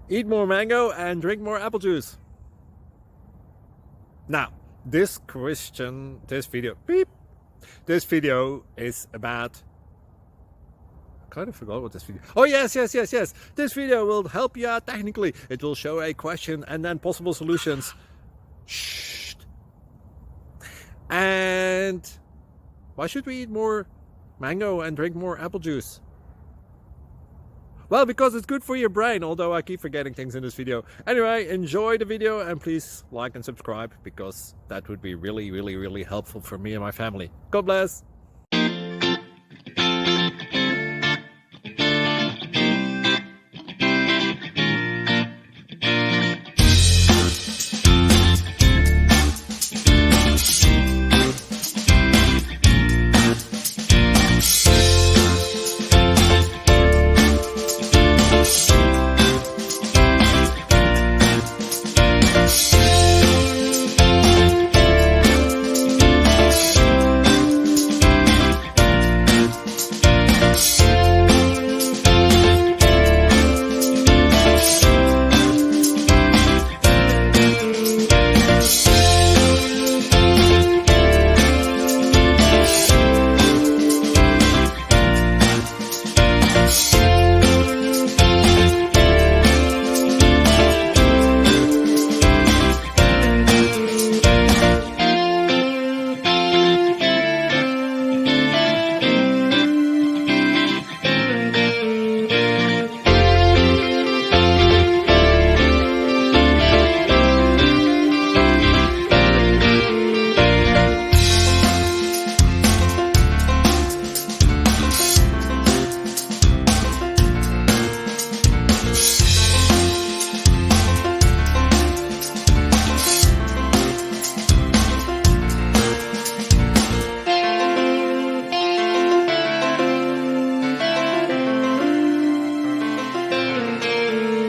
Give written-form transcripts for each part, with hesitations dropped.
Eat more mango and drink more apple juice. Now, this video is about, I kind of forgot what this video. Oh, yes. This video will help you out technically. It will show a question and then possible solutions. Shh. And why should we eat more mango and drink more apple juice? Well, because it's good for your brain, although I keep forgetting things in this video. Anyway, enjoy the video and please like and subscribe, because that would be really helpful for me and my family. God bless!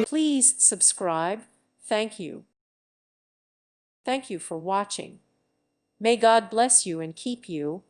Please subscribe. Thank you. Thank you for watching. May God bless you and keep you.